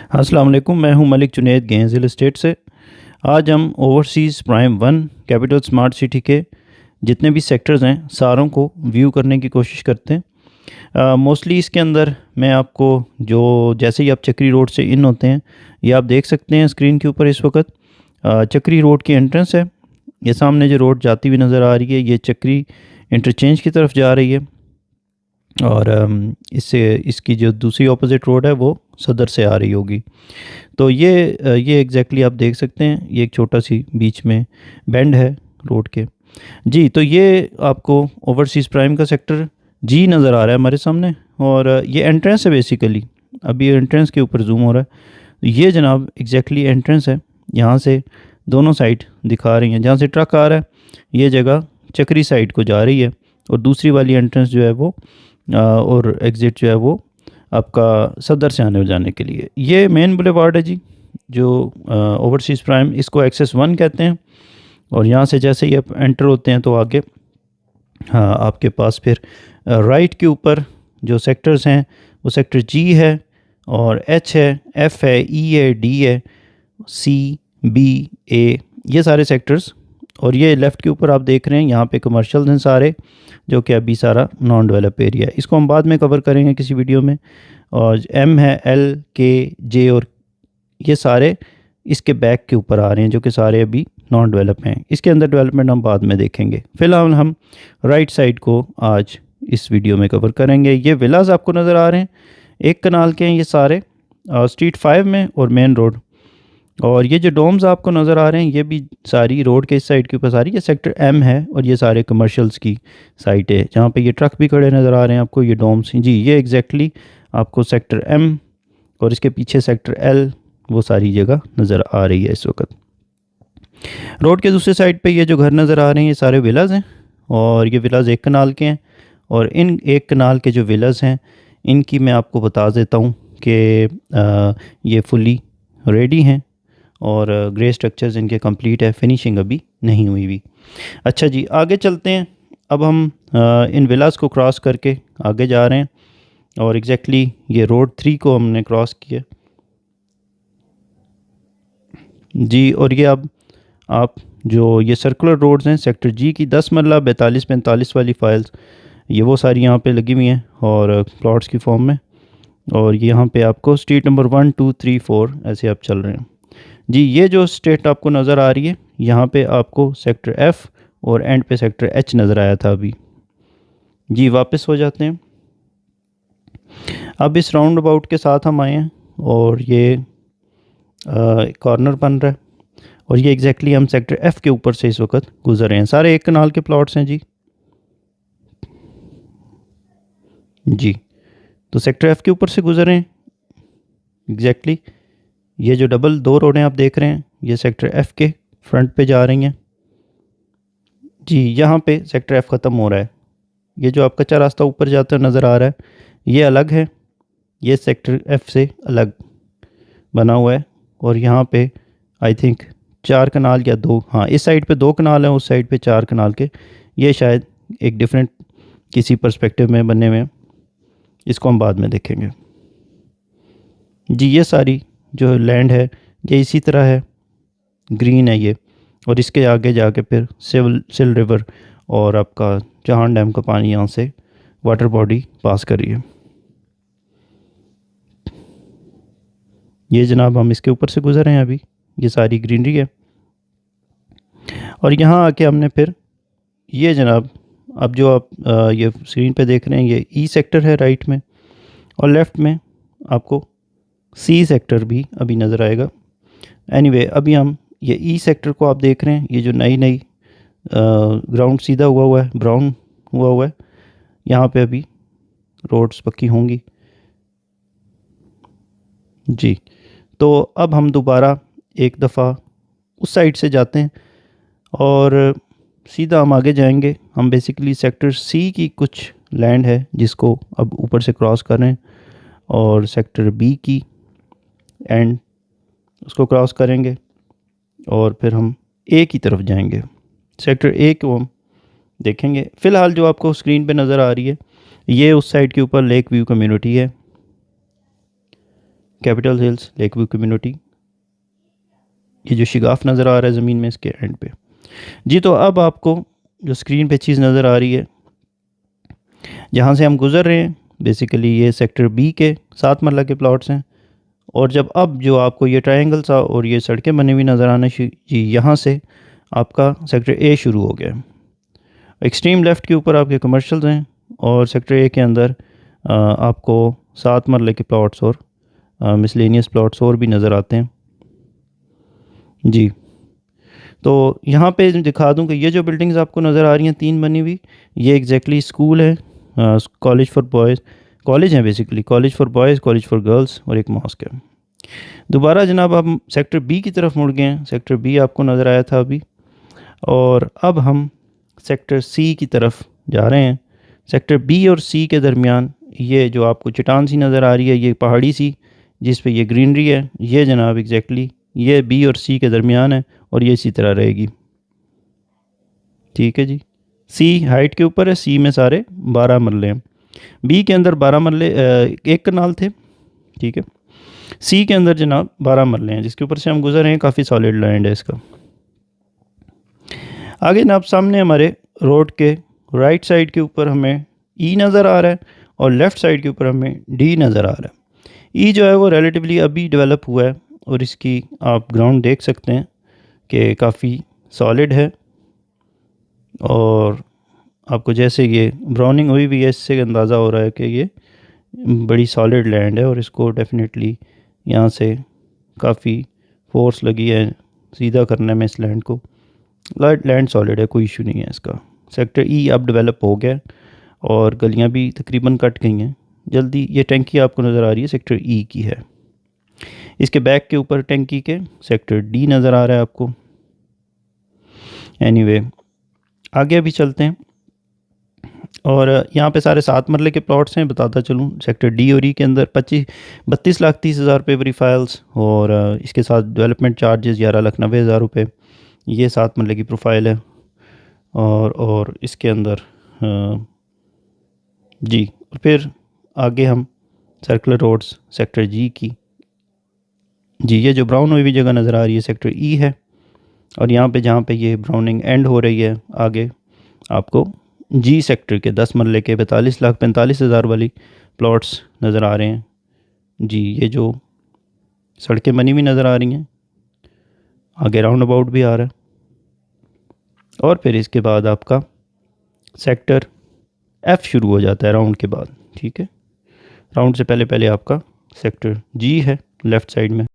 अस्सलाम वालेकुम, मैं हूं Malik Junaid Ganges real estate से। आज हम overseas prime one capital smart city के जितने भी सेक्टर्स हैं सारों को व्यू करने की कोशिश करते हैं। मोस्टली इसके अंदर मैं आपको जो जैसे ही आप चक्री रोड से इन होते हैं, ये आप देख सकते हैं स्क्रीन के ऊपर इस वक्त चक्री रोड की एंट्रेंस है। ये सामने जो रोड जाती हुई नज़र आ रही है ये चक्री इंटरचेंज की तरफ जा रही है और इससे इसकी जो दूसरी ऑपोजिट रोड है वो सदर से आ रही होगी। तो ये एग्जैक्टली आप देख सकते हैं, ये एक छोटा सी बीच में बेंड है रोड के। जी, तो ये आपको ओवरसीज़ प्राइम का सेक्टर जी नज़र आ रहा है हमारे सामने और ये एंट्रेंस है बेसिकली। अभी एंट्रेंस के ऊपर जूम हो रहा है। ये जनाब एग्जैक्टली एंट्रेंस है। यहाँ से दोनों साइड दिखा रही हैं, जहाँ से ट्रक आ रहा है ये जगह चक्री साइड को जा रही है और दूसरी वाली एंट्रेंस जो है वो और एग्ज़िट जो है वो आपका सदर से आने जाने के लिए। ये मेन बुलेवार्ड है जी, जो ओवरसीज़ प्राइम, इसको एक्सेस 1 कहते हैं। और यहाँ से जैसे ही आप एंटर होते हैं तो आगे हाँ आपके पास फिर राइट के ऊपर जो सेक्टर्स हैं वो सेक्टर जी है और एच है, एफ है, ई है, डी है, सी, बी, ए, ये सारे सेक्टर्स। और ये लेफ़्ट के ऊपर आप देख रहे हैं यहाँ पे कमर्शियल हैं सारे, जो कि अभी सारा नॉन डेवलप एरिया है। इसको हम बाद में कवर करेंगे किसी वीडियो में। और एम है, एल, के, जे और ये सारे इसके बैक के ऊपर आ रहे हैं, जो कि सारे अभी नॉन डेवलप हैं। इसके अंदर डेवलपमेंट हम बाद में देखेंगे। फ़िलहाल हम राइट साइड को आज इस वीडियो में कवर करेंगे। ये विलाज आपको नज़र आ रहे हैं, एक कनाल के हैं ये सारे, स्ट्रीट 5 में और मेन रोड। और ये जो डोम्स आपको नज़र आ रहे हैं ये भी सारी रोड के इस साइड के ऊपर सारी, ये सेक्टर एम है और ये सारे कमर्शियल्स की साइट है जहाँ पे ये ट्रक भी खड़े नज़र आ रहे हैं आपको। ये डोम्स जी, ये एग्जैक्टली आपको सेक्टर एम और इसके पीछे सेक्टर एल वो सारी जगह नज़र आ रही है इस वक्त। रोड के दूसरे साइड पे ये जो घर नज़र आ रहे हैं ये सारे विलाज हैं और ये विलाज एक कनाल के हैं। और इन एक कनाल के जो विलाज हैं इनकी मैं आपको बता देता हूँ कि ये फुली रेडी हैं और ग्रे स्ट्रक्चर्स इनके कंप्लीट है, फिनिशिंग अभी नहीं हुई भी। अच्छा जी, आगे चलते हैं। अब हम इन विलास को क्रॉस करके आगे जा रहे हैं और एग्जैक्टली ये रोड 3 को हमने क्रॉस किया जी। और ये अब आप जो ये सर्कुलर रोड्स हैं सेक्टर जी की 10 मरला 42-45 वाली फाइल्स, ये वो सारी यहाँ पे लगी हुई हैं और प्लॉट्स की फॉर्म में। और यहाँ पे आपको स्ट्रीट नंबर 1, 2, 3, 4 ऐसे आप चल रहे हैं जी। ये जो स्ट्रेट आपको नज़र आ रही है यहाँ पे आपको सेक्टर एफ़ और एंड पे सेक्टर एच नज़र आया था अभी जी। वापस हो जाते हैं। अब इस राउंड अबाउट के साथ हम आए हैं और ये कॉर्नर बन रहा है और ये एग्जैक्टली हम सेक्टर एफ़ के ऊपर से इस वक्त गुजर रहे हैं। सारे एक कनाल के प्लॉट्स हैं जी। जी, तो सेक्टर एफ़ के ऊपर से गुजर रहे हैं एग्जैक्टली। ये जो डबल 2 रोडें आप देख रहे हैं ये सेक्टर एफ़ के फ्रंट पे जा रही हैं जी। यहाँ पे सेक्टर एफ़ ख़त्म हो रहा है। ये जो आप कच्चा रास्ता ऊपर जाता नज़र आ रहा है ये अलग है, ये सेक्टर एफ़ से अलग बना हुआ है। और यहाँ पे आई थिंक 4 कनाल या 2, हाँ इस साइड पे 2 कनाल हैं, उस साइड पे 4 कनाल के। ये शायद एक डिफरेंट किसी पर्सपेक्टिव में बने हुए हैं, इसको हम बाद में देखेंगे जी। ये सारी जो लैंड है ये इसी तरह है, ग्रीन है ये। और इसके आगे जाके फिर सिल रिवर और आपका चौहान डैम का पानी यहाँ से वाटर बॉडी पास कर रही है। ये जनाब हम इसके ऊपर से गुजर रहे हैं अभी, ये सारी ग्रीनरी है। और यहाँ आके हमने फिर ये जनाब अब जो आप ये स्क्रीन पे देख रहे हैं ये ई सेक्टर है राइट में, और लेफ़्ट में आपको सी सेक्टर भी अभी नज़र आएगा। एनीवे अभी हम ये ई सेक्टर को आप देख रहे हैं, ये जो नई ग्राउंड सीधा हुआ है, ब्राउन हुआ है, यहाँ पे अभी रोड्स पक्की होंगी जी। तो अब हम दोबारा एक दफ़ा उस साइड से जाते हैं और सीधा हम आगे जाएंगे। हम बेसिकली सेक्टर सी की कुछ लैंड है जिसको अब ऊपर से क्रॉस कर रहे हैं और सेक्टर बी की एंड उसको क्रॉस करेंगे और फिर हम ए की तरफ जाएंगे। सेक्टर ए को हम देखेंगे। फ़िलहाल जो आपको स्क्रीन पे नज़र आ रही है ये उस साइड के ऊपर लेक व्यू कम्युनिटी है capital hills, lake view community, ये जो शिगाफ नज़र आ रहा है ज़मीन में इसके एंड पे। जी तो अब आपको जो स्क्रीन पे चीज़ नज़र आ रही है जहाँ से हम गुज़र रहे हैं, बेसिकली ये सेक्टर बी के 7 मरला के प्लॉट्स हैं। और जब अब जो आपको ये ट्रायंगल सा और ये सड़कें बनी हुई नज़र आना जी यहाँ से आपका सेक्टर ए शुरू हो गया। एक्सट्रीम लेफ़्ट के ऊपर आपके कमर्शियल्स हैं और सेक्टर ए के अंदर आपको 7 मरले के प्लॉट्स और मिसलेनियस प्लॉट्स और भी नज़र आते हैं जी। तो यहाँ पे दिखा दूँ कि ये जो बिल्डिंग्स आपको नज़र आ रही हैं 3 बनी हुई, ये एग्जैक्टली स्कूल है, कॉलेज फॉर बॉयज़, कॉलेज है basically, college for boys, college for girls और एक मॉस्क है। दोबारा जनाब हम सेक्टर बी की तरफ मुड़ गए हैं। सेक्टर बी आपको नज़र आया था अभी, और अब हम सेक्टर सी की तरफ जा रहे हैं। सेक्टर बी और सी के दरमियान ये जो आपको चट्टान सी नज़र आ रही है, ये पहाड़ी सी जिस पे ये ग्रीनरी है, ये जनाब एग्जैक्टली ये बी और सी के दरमियान है और ये इसी तरह रहेगी। ठीक है जी, सी हाइट के ऊपर है, सी में सारे 12 मरले हैं। बी के अंदर 12 मरले, एक कनाल थे। ठीक है, सी के अंदर जनाब 12 मरले हैं जिसके ऊपर से हम गुजर रहे हैं। काफ़ी सॉलिड लैंड है इसका। आगे जनाब सामने हमारे रोड के राइट साइड के ऊपर हमें ई नज़र आ रहा है और लेफ़्ट साइड के ऊपर हमें डी नज़र आ रहा है। ई जो है वो रिलेटिवली अभी डेवलप हुआ है और इसकी आप ग्राउंड देख सकते हैं कि काफ़ी सॉलिड है, और आपको जैसे ये ब्राउनिंग हुई भी है इससे अंदाज़ा हो रहा है कि ये बड़ी सॉलिड लैंड है और इसको डेफिनेटली यहाँ से काफ़ी फोर्स लगी है सीधा करने में इस लैंड को। लैंड सॉलिड है, कोई इशू नहीं है इसका। सेक्टर ई अब डेवलप हो गया और गलियाँ भी तकरीबन कट गई हैं जल्दी। ये टैंकी आपको नज़र आ रही है सेक्टर ई की है। इसके बैक के ऊपर टैंकी के सेक्टर डी नज़र आ रहा है आपको। एनीवे आगे अभी चलते हैं, और यहाँ पे सारे 7 मरले के प्लॉट्स हैं। बताता चलूँ, सेक्टर डी और ई के अंदर 32,30,000 रुपये एवरी फाइल्स, और इसके साथ डेवलपमेंट चार्जेस 11,90,000 रुपये। ये 7 मरले की प्रोफाइल है। और इसके अंदर जी, और फिर आगे हम सर्कुलर रोड्स सेक्टर जी की, जी ये जो ब्राउन हुई जगह नज़र आ रही है सेक्टर ई है, और यहाँ पे जहाँ पे ये ब्राउनिंग एंड हो रही है आगे आपको जी सेक्टर के 10 मरले के 42,45,000 वाली प्लॉट्स नज़र आ रहे हैं जी। ये जो सड़कें बनी हुई नज़र आ रही हैं, आगे राउंड अबाउट भी आ रहा है, और फिर इसके बाद आपका सेक्टर एफ़ शुरू हो जाता है राउंड के बाद। ठीक है, राउंड से पहले पहले आपका सेक्टर जी है लेफ़्ट साइड में।